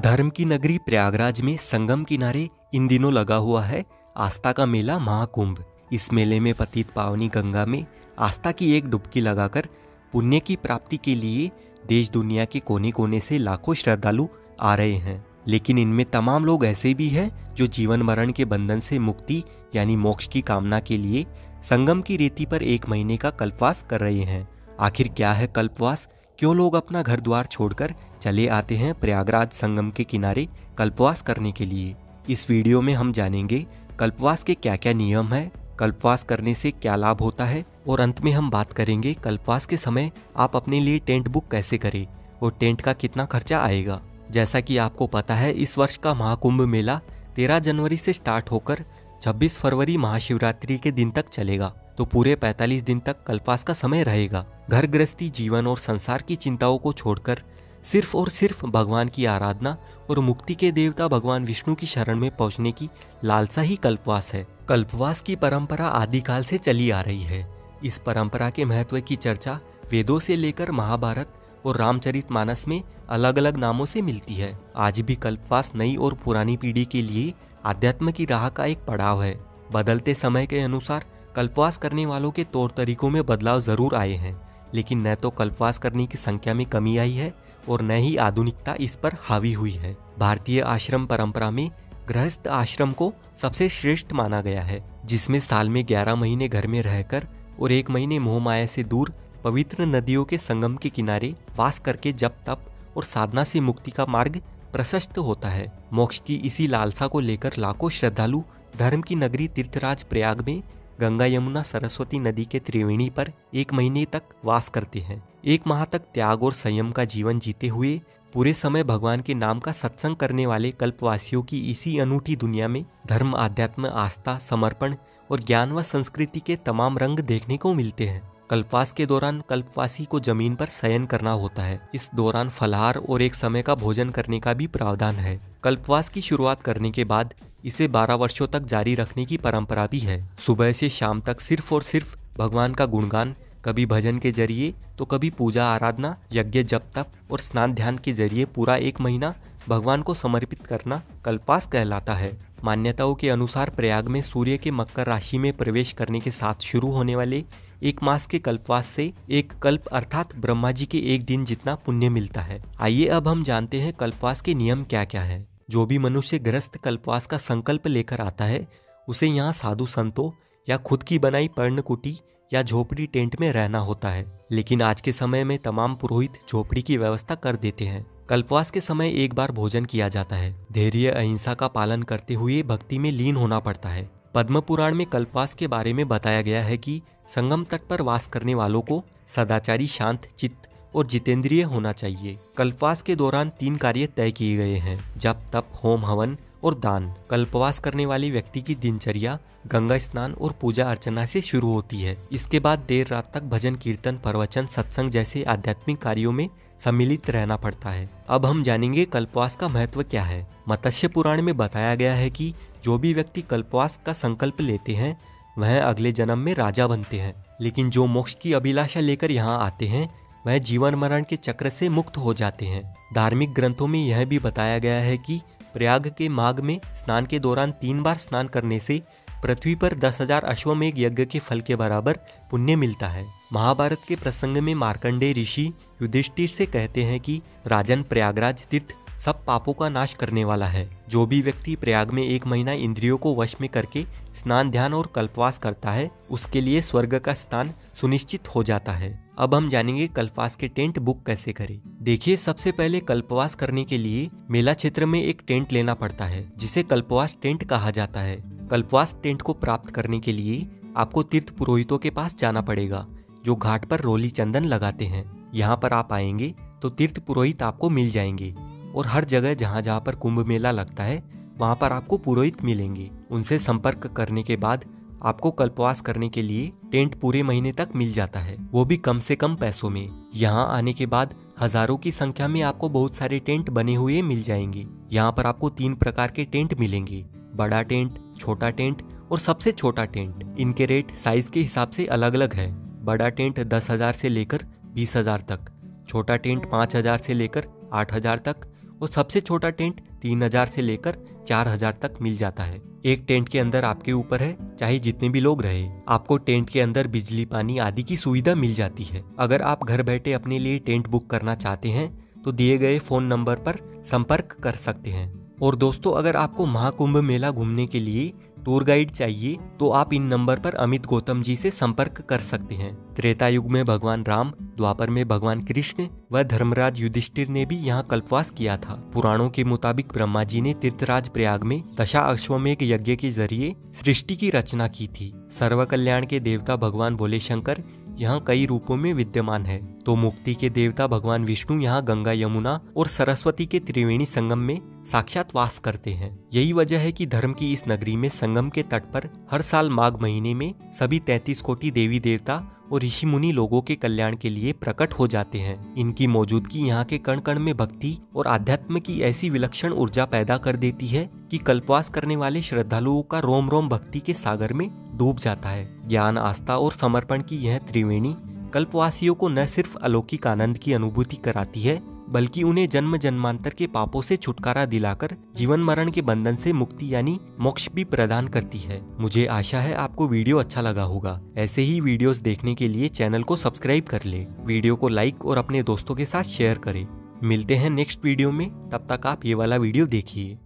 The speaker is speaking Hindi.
धर्म की नगरी प्रयागराज में संगम किनारे इन दिनों लगा हुआ है आस्था का मेला महाकुंभ। इस मेले में पतित पावनी गंगा में आस्था की एक डुबकी लगाकर पुण्य की प्राप्ति के लिए देश दुनिया के कोने कोने से लाखों श्रद्धालु आ रहे हैं। लेकिन इनमें तमाम लोग ऐसे भी हैं जो जीवन मरण के बंधन से मुक्ति यानी मोक्ष की कामना के लिए संगम की रेती पर 1 महीने का कल्पवास कर रहे हैं। आखिर क्या है कल्पवास? क्यों लोग अपना घर द्वार छोड़कर चले आते हैं प्रयागराज संगम के किनारे कल्पवास करने के लिए? इस वीडियो में हम जानेंगे कल्पवास के क्या क्या नियम है, कल्पवास करने से क्या लाभ होता है, और अंत में हम बात करेंगे कल्पवास के समय आप अपने लिए टेंट बुक कैसे करें और टेंट का कितना खर्चा आएगा। जैसा कि आपको पता है, इस वर्ष का महाकुंभ मेला 13 जनवरी से स्टार्ट होकर 26 फरवरी महाशिवरात्रि के दिन तक चलेगा। तो पूरे 45 दिन तक कल्पवास का समय रहेगा। घर गृहस्थी जीवन और संसार की चिंताओं को छोड़कर सिर्फ और सिर्फ भगवान की आराधना और मुक्ति के देवता भगवान विष्णु की शरण में पहुंचने की लालसा ही कल्पवास है। कल्पवास की परंपरा आदिकाल से चली आ रही है। इस परंपरा के महत्व की चर्चा वेदों से लेकर महाभारत और रामचरितमानस में अलग अलग नामों से मिलती है। आज भी कल्पवास नई और पुरानी पीढ़ी के लिए आध्यात्म की राह का एक पड़ाव है। बदलते समय के अनुसार कल्पवास करने वालों के तौर तरीकों में बदलाव जरूर आए हैं, लेकिन न तो कल्पवास करने की संख्या में कमी आई है और न ही आधुनिकता इस पर हावी हुई है। भारतीय आश्रम परंपरा में गृहस्थ आश्रम को सबसे श्रेष्ठ माना गया है, जिसमें साल में 11 महीने घर में रहकर और 1 महीने मोह माया से दूर पवित्र नदियों के संगम के किनारे वास करके जप तप और साधना से मुक्ति का मार्ग प्रशस्त होता है। मोक्ष की इसी लालसा को लेकर लाखों श्रद्धालु धर्म की नगरी तीर्थराज प्रयाग में गंगा यमुना सरस्वती नदी के त्रिवेणी पर 1 महीने तक वास करते हैं। 1 माह तक त्याग और संयम का जीवन जीते हुए पूरे समय भगवान के नाम का सत्संग करने वाले कल्पवासियों की इसी अनूठी दुनिया में धर्म, आध्यात्म, आस्था, समर्पण और ज्ञान व संस्कृति के तमाम रंग देखने को मिलते हैं। कल्पवास के दौरान कल्पवासी को जमीन पर शयन करना होता है। इस दौरान फलाहार और 1 समय का भोजन करने का भी प्रावधान है। कल्पवास की शुरुआत करने के बाद इसे 12 वर्षों तक जारी रखने की परंपरा भी है। सुबह से शाम तक सिर्फ और सिर्फ भगवान का गुणगान, कभी भजन के जरिए तो कभी पूजा आराधना, यज्ञ, जप तप और स्नान ध्यान के जरिए पूरा 1 महीना भगवान को समर्पित करना कल्पवास कहलाता है। मान्यताओं के अनुसार प्रयाग में सूर्य के मकर राशि में प्रवेश करने के साथ शुरू होने वाले 1 मास के कल्पवास से 1 कल्प अर्थात ब्रह्मा जी के 1 दिन जितना पुण्य मिलता है। आइए अब हम जानते हैं कल्पवास के नियम क्या क्या है। जो भी मनुष्य गृहस्थ कल्पवास का संकल्प लेकर आता है, उसे यहाँ साधु संतों या खुद की बनाई पर्णकुटी या झोपड़ी टेंट में रहना होता है। लेकिन आज के समय में तमाम पुरोहित झोपड़ी की व्यवस्था कर देते हैं। कल्पवास के समय 1 बार भोजन किया जाता है। धैर्य, अहिंसा का पालन करते हुए भक्ति में लीन होना पड़ता है। पद्म पुराण में कल्पवास के बारे में बताया गया है कि संगम तट पर वास करने वालों को सदाचारी, शांत चित्त और जितेंद्रिय होना चाहिए। कल्पवास के दौरान 3 कार्य तय किए गए हैं: जप, तप, होम हवन और दान। कल्पवास करने वाले व्यक्ति की दिनचर्या गंगा स्नान और पूजा अर्चना से शुरू होती है। इसके बाद देर रात तक भजन, कीर्तन, प्रवचन, सत्संग जैसे आध्यात्मिक कार्यों में सम्मिलित रहना पड़ता है। अब हम जानेंगे कल्पवास का महत्व क्या है। मत्स्य पुराण में बताया गया है कि जो भी व्यक्ति कल्पवास का संकल्प लेते हैं वह अगले जन्म में राजा बनते हैं। लेकिन जो मोक्ष की अभिलाषा लेकर यहाँ आते हैं वह जीवन मरण के चक्र से मुक्त हो जाते हैं। धार्मिक ग्रंथों में यह भी बताया गया है कि प्रयाग के माघ में स्नान के दौरान 3 बार स्नान करने से पृथ्वी पर 10,000 अश्वमेघ यज्ञ के फल के बराबर पुण्य मिलता है। महाभारत के प्रसंग में मार्कंडेय ऋषि युधिष्ठिर से कहते हैं कि राजन, प्रयागराज तीर्थ सब पापों का नाश करने वाला है। जो भी व्यक्ति प्रयाग में 1 महीना इंद्रियों को वश में करके स्नान, ध्यान और कल्पवास करता है, उसके लिए स्वर्ग का स्थान सुनिश्चित हो जाता है। अब हम जानेंगे कल्पवास के टेंट बुक कैसे करें। देखिए, सबसे पहले कल्पवास करने के लिए मेला क्षेत्र में एक टेंट लेना पड़ता है, जिसे कल्पवास टेंट कहा जाता है। कल्पवास टेंट को प्राप्त करने के लिए आपको तीर्थ पुरोहितों के पास जाना पड़ेगा, जो घाट पर रोली चंदन लगाते हैं। यहाँ पर आप आएंगे तो तीर्थ पुरोहित आपको मिल जाएंगे और हर जगह जहाँ जहाँ पर कुंभ मेला लगता है वहाँ पर आपको पुरोहित मिलेंगे। उनसे संपर्क करने के बाद आपको कल्पवास करने के लिए टेंट पूरे महीने तक मिल जाता है, वो भी कम से कम पैसों में। यहाँ आने के बाद हजारों की संख्या में आपको बहुत सारे टेंट बने हुए मिल जाएंगे। यहाँ पर आपको 3 प्रकार के टेंट मिलेंगे: बड़ा टेंट, छोटा टेंट और सबसे छोटा टेंट। इनके रेट साइज के हिसाब से अलग अलग है। बड़ा टेंट 10,000 से लेकर 20,000 तक, छोटा टेंट 5,000 से लेकर 8,000 तक और सबसे छोटा टेंट 3,000 से लेकर 4,000 तक मिल जाता है। एक टेंट के अंदर आपके ऊपर है चाहे जितने भी लोग रहे, आपको टेंट के अंदर बिजली पानी आदि की सुविधा मिल जाती है। अगर आप घर बैठे अपने लिए टेंट बुक करना चाहते हैं तो दिए गए फोन नंबर पर संपर्क कर सकते हैं। और दोस्तों, अगर आपको महाकुंभ मेला घूमने के लिए टूर गाइड चाहिए तो आप इन नंबर पर अमित गौतम जी से संपर्क कर सकते हैं। त्रेता युग में भगवान राम, द्वापर में भगवान कृष्ण व धर्मराज युधिष्ठिर ने भी यहाँ कल्पवास किया था। पुराणों के मुताबिक ब्रह्मा जी ने तीर्थराज प्रयाग में दशा अश्वमेघ यज्ञ के जरिए सृष्टि की रचना की थी। सर्व कल्याण के देवता भगवान भोले शंकर यहाँ कई रूपों में विद्यमान है, तो मुक्ति के देवता भगवान विष्णु यहाँ गंगा, यमुना और सरस्वती के त्रिवेणी संगम में साक्षात वास करते हैं। यही वजह है कि धर्म की इस नगरी में संगम के तट पर हर साल माघ महीने में सभी 33 कोटि देवी देवता और ऋषि मुनि लोगों के कल्याण के लिए प्रकट हो जाते हैं। इनकी मौजूदगी यहाँ के कण कण में भक्ति और आध्यात्म की ऐसी विलक्षण ऊर्जा पैदा कर देती है कि कल्पवास करने वाले श्रद्धालुओं का रोम रोम भक्ति के सागर में डूब जाता है। ज्ञान, आस्था और समर्पण की यह त्रिवेणी कल्पवासियों को न सिर्फ अलौकिक आनंद की अनुभूति कराती है, बल्कि उन्हें जन्म जन्मांतर के पापों से छुटकारा दिलाकर जीवन मरण के बंधन से मुक्ति यानी मोक्ष भी प्रदान करती है। मुझे आशा है आपको वीडियो अच्छा लगा होगा। ऐसे ही वीडियोस देखने के लिए चैनल को सब्सक्राइब कर ले, वीडियो को लाइक और अपने दोस्तों के साथ शेयर करें। मिलते हैं नेक्स्ट वीडियो में, तब तक आप ये वाला वीडियो देखिए।